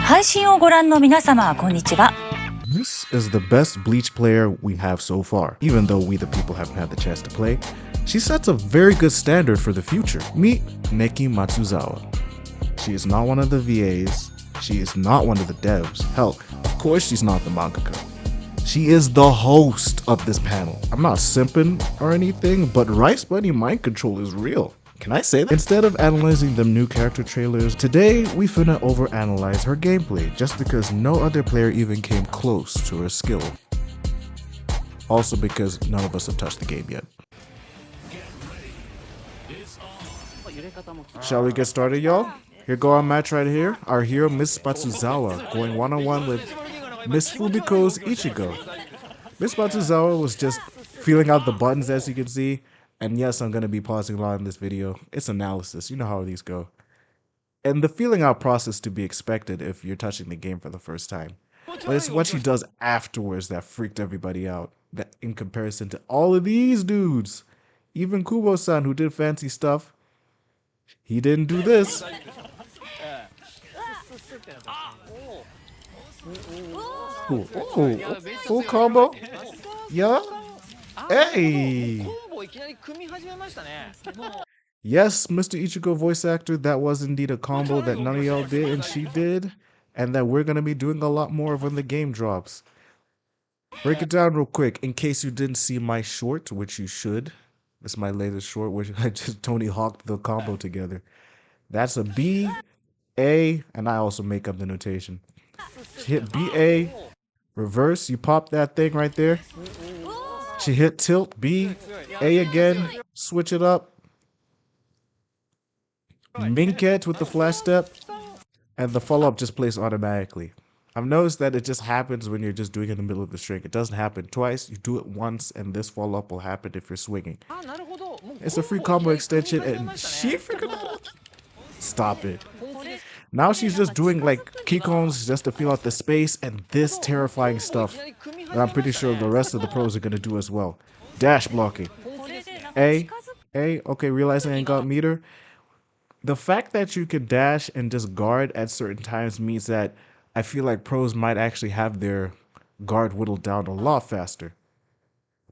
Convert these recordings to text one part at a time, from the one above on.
配信をご覧の皆様、こんにちは。 This is the best Bleach player we have so far. Even though we the people haven't had the chance to play, she sets a very good standard for the future. Meet Neki Matsuzawa. She is not one of the VAs. She is not one of the devs. Hell, of course she's not the mangaka. She is the host of this panel. I'm not simping or anything, but Rice Bunny mind control is real. Can I say that? Instead of analyzing them new character trailers, today we finna overanalyze her gameplay just because no other player even came close to her skill. Also because none of us have touched the game yet. Shall we get started, y'all? Here go our match right here. Our hero Miss Matsuzawa going one-on-one with Miss Fumiko's Ichigo. Miss Matsuzawa was just feeling out the buttons, as you can see. And yes, I'm going to be pausing a lot in this video. It's analysis. You know how these go. And the feeling out process to be expected if you're touching the game for the first time. But it's what she does afterwards that freaked everybody out. That in comparison to all of these dudes. Even Kubo-san, who did fancy stuff, he didn't do this. Oh, full combo? Yeah? Hey! Yes, Mr. Ichigo voice actor, that was indeed a combo that none of y'all did and she did, and that we're going to be doing a lot more of when the game drops. Break it down real quick, in case you didn't see my short, which you should. This is my latest short, where I just Tony Hawked the combo together. That's a B, A, and I also make up the notation. She hit B, A, reverse, you pop that thing right there. She hit tilt, B, A again, switch it up. Minket with the flash step, and the follow-up just plays automatically. I've noticed that it just happens when you're just doing it in the middle of the string. It doesn't happen twice, you do it once, and this follow-up will happen if you're swinging. It's a free combo extension, and she figured it out. Stop it. Now she's just doing like keycones just to feel out the space and this terrifying stuff that I'm pretty sure the rest of the pros are going to do as well. Dash blocking. A, okay, realizing I ain't got meter. The fact that you can dash and just guard at certain times means that I feel like pros might actually have their guard whittled down a lot faster.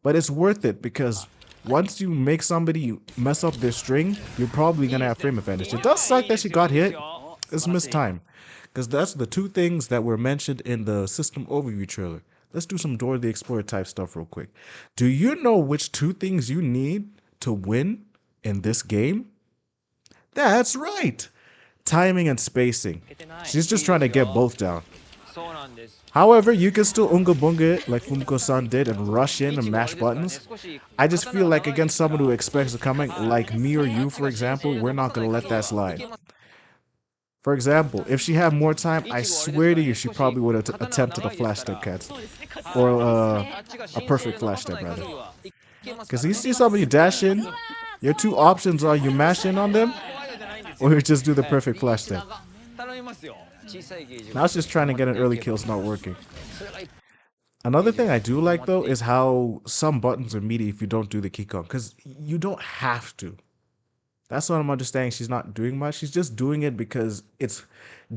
But it's worth it because once you make somebody mess up their string, you're probably going to have frame advantage. It does suck that she got hit. It's missed time. Because that's the two things that were mentioned in the system overview trailer. Let's do some Dora the Explorer type stuff real quick. Do you know which two things you need to win in this game? That's right! Timing and spacing. She's just trying to get both down. However, you can still unga bunga it like Fumiko-san did and rush in and mash buttons. I just feel like against someone who expects it coming, like me or you for example, we're not going to let that slide. For example, if she had more time, I swear to you she probably would have attempted a flash step catch. Or a perfect flash step rather. Because you see somebody dash in, your two options are you mash in on them, or you just do the perfect flash step. Now it's just trying to get an early kill, it's not working. Another thing I do like though is how some buttons are meaty if you don't do the keycon, because you don't have to. That's what I'm understanding. She's not doing much. She's just doing it because it's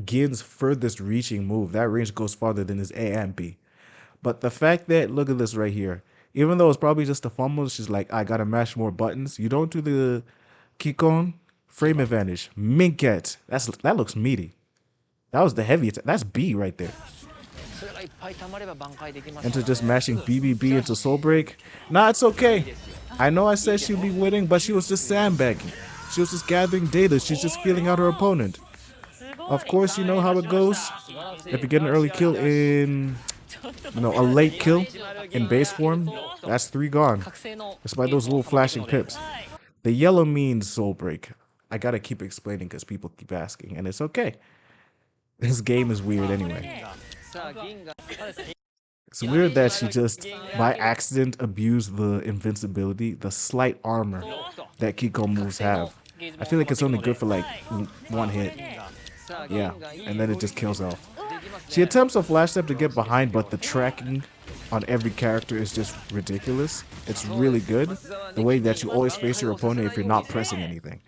Gin's furthest reaching move. That range goes farther than his A and B. But the fact that, look at this right here. Even though it's probably just a fumble, she's like, I gotta mash more buttons. You don't do the keycon, frame advantage. Minket. That looks meaty. That was the heavy attack. That's B right there. Into just mashing BBB into Soul Break. Nah, it's okay. I know I said she'd be winning, but she was just sandbagging. She was just gathering data. She's just feeling out her opponent. Of course, you know how it goes. If you get an early kill in, a late kill in base form, that's 3 gone. Despite those little flashing pips. The yellow means Soul Break. I gotta keep explaining because people keep asking, and it's okay. This game is weird anyway. It's weird that she just, by accident, abused the invincibility, the slight armor that Kiko moves have. I feel like it's only good for like 1 hit. Yeah, and then it just kills off. She attempts a flash step to get behind, but the tracking on every character is just ridiculous. It's really good, the way that you always face your opponent if you're not pressing anything.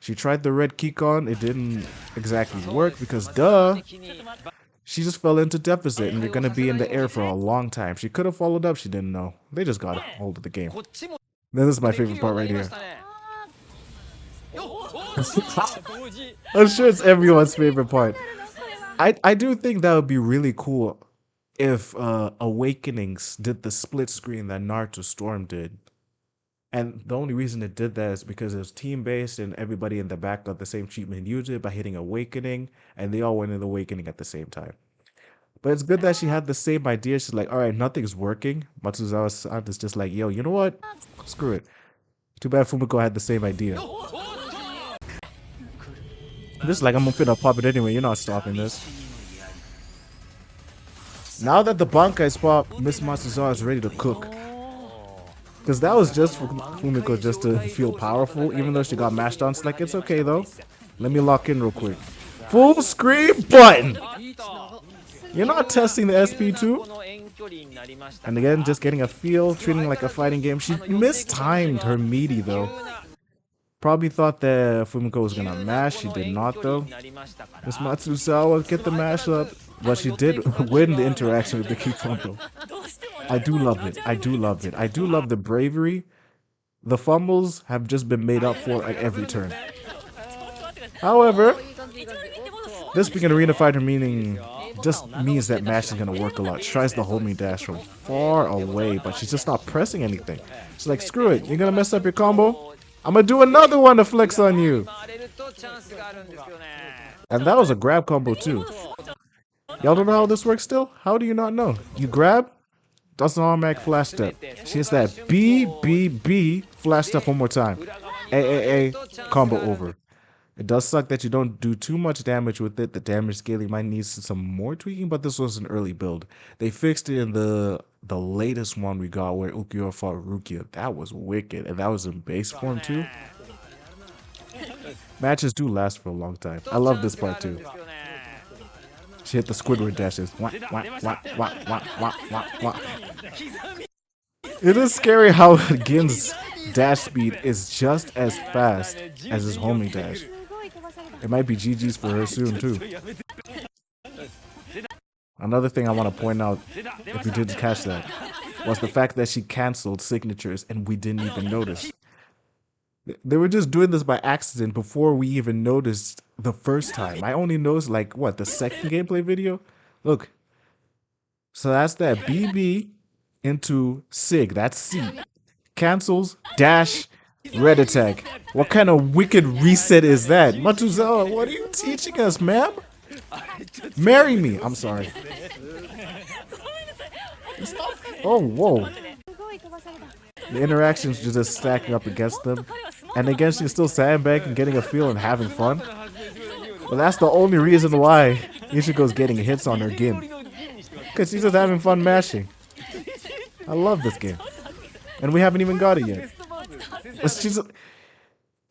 She tried the red Keycon, it didn't exactly work because duh. She just fell into deficit, and you're gonna be in the air for a long time. She could have followed up. She didn't know. They just got a hold of the game. This is my favorite part right here. I'm sure it's everyone's favorite part. I do think that would be really cool if Awakenings did the split screen that Naruto Storm did. And the only reason it did that is because it was team based and everybody in the back got the same treatment used it by hitting Awakening, and they all went in Awakening at the same time. But it's good that she had the same idea. She's like, all right, nothing's working. Matsuzawa is just like, yo, you know what? Screw it. Too bad Fumiko had the same idea. Just like, I'm gonna finna pop it anyway. You're not stopping this. Now that the Bankai's popped, Miss Matsuzawa is ready to cook. Because that was just for Fumiko just to feel powerful, even though she got mashed on. It's like, it's okay though. Let me lock in real quick. Full screen button! You're not testing the SP2? And again, just getting a feel, treating it like a fighting game. She mistimed her meaty though. Probably thought that Fumiko was gonna mash. She did not though. Miss Matsuzawa, get the mash up. But she did win the interaction with the Kifumiko. I do love it. I do love it. I do love the bravery. The fumbles have just been made up for at every turn. However, this being an arena fighter meaning just means that mash is gonna work a lot. She tries the homing dash from far away, but she's just not pressing anything. She's like, screw it, you're gonna mess up your combo? I'm gonna do another one to flex on you. And that was a grab combo too. Y'all don't know how this works still? How do you not know? You grab, that's an automatic flash step. She hits that B, flash step one more time. A, combo over. It does suck that you don't do too much damage with it. The damage scaling might need some more tweaking, but this was an early build. They fixed it in the latest one we got where Ukiyo fought Rukia. That was wicked, and that was in base form too. Matches do last for a long time. I love this part too. She hit the Squidward dashes. Wah, wah, wah, wah, wah, wah, wah, wah. It is scary how Gin's dash speed is just as fast as his homing dash. It might be GG's for her soon too. Another thing I want to point out, if you didn't catch that, was the fact that she cancelled signatures and we didn't even notice. They were just doing this by accident before we even noticed the first time. I only noticed, like, what, the second gameplay video? Look. So that's that BB into Sig. That's C. Cancels, dash, red attack. What kind of wicked reset is that? Matsuzawa, what are you teaching us, ma'am? Marry me. I'm sorry. Oh, whoa. The interactions are just stacking up against them. And again, she's still sandbagging, getting a feel and having fun. But that's the only reason why Ichigo's getting hits on her Gin. Because she's just having fun mashing. I love this game. And we haven't even got it yet.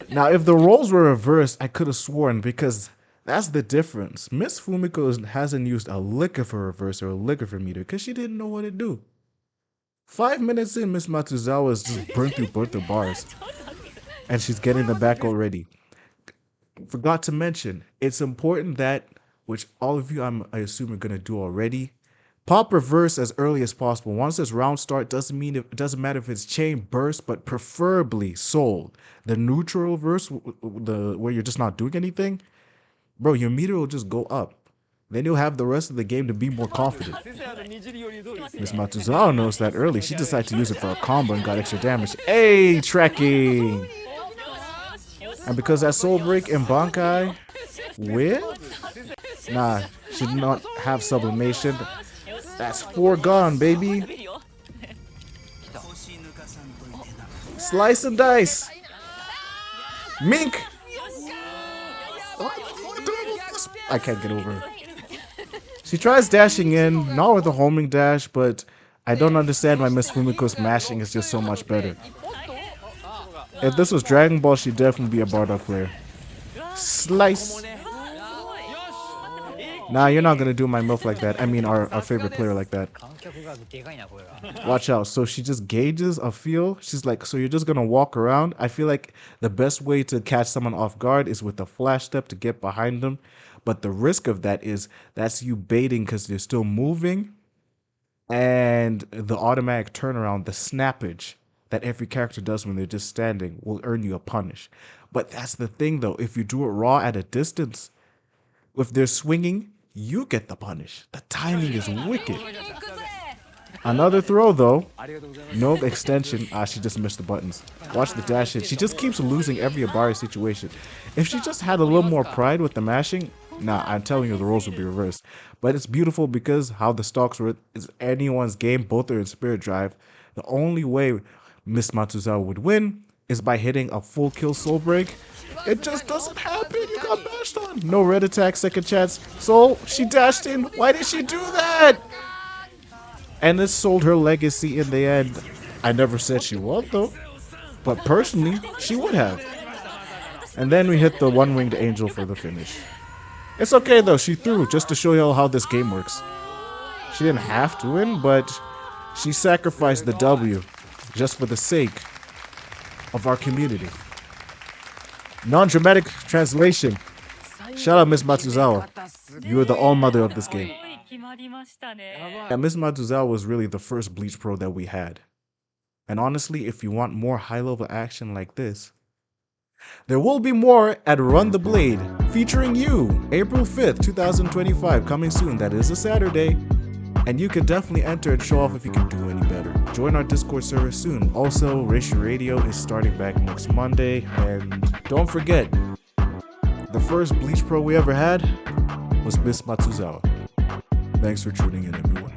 Now, if the roles were reversed, I could have sworn, because that's the difference. Miss Fumiko hasn't used a lick of her reverse or a lick of her meter because she didn't know what to do. 5 minutes in, Miss Matsuzawa is just burnt through both the bars. And she's getting them back already. Forgot to mention, it's important that, which all of you I assume are going to do already, pop reverse as early as possible. Once this round start, it doesn't matter if it's chain burst, but preferably soul. The neutral reverse, where you're just not doing anything, bro, your meter will just go up. Then you'll have the rest of the game to be more confident. Miss Matsuzawa knows that early. She decided to use it for a combo and got extra damage. Hey, tracking! And because that soul break in Bankai with? Nah, she did not have sublimation. That's 4 gone, baby. Slice and dice. Mink! I can't get over it. She tries dashing in, not with a homing dash, but I don't understand why Miss Fumiko's mashing is just so much better. If this was Dragon Ball, she'd definitely be a Bardock player. Slice! Nah, you're not gonna do my MILF like that. I mean, our favorite player like that. Watch out. So she just gauges a feel. She's like, so you're just gonna walk around? I feel like the best way to catch someone off guard is with a flash step to get behind them. But the risk of that is that's you baiting because they're still moving, and the automatic turnaround, the snappage that every character does when they're just standing will earn you a punish. But that's the thing though, if you do it raw at a distance, if they're swinging, you get the punish. The timing is wicked. Another throw though, no extension. She just missed the buttons. Watch the dash hit. She just keeps losing every Abari situation. If she just had a little more pride with the mashing, nah, I'm telling you the roles would be reversed. But it's beautiful because how the stocks were is anyone's game. Both are in Spirit Drive. The only way Miss Matsuzawa would win is by hitting a full kill soul break. It just doesn't happen. You got bashed on. No red attack, second chance. Soul, she dashed in. Why did she do that? And this sold her legacy in the end. I never said she won though. But personally, she would have. And then we hit the one-winged angel for the finish. It's okay though, she threw just to show you how this game works. She didn't have to win, but she sacrificed the W just for the sake of our community. Non-dramatic translation. Shout out Miss Matsuzawa. You are the all-mother of this game. Yeah, Miss Matsuzawa was really the first Bleach Pro that we had. And honestly, if you want more high-level action like this, there will be more at Run the Blade, featuring you, April 5th, 2025, coming soon. That is a Saturday. And you can definitely enter and show off if you can do any better. Join our Discord server soon. Also, Ratio Radio is starting back next Monday. And don't forget, the first Bleach Pro we ever had was Miss Matsuzawa. Thanks for tuning in, everyone.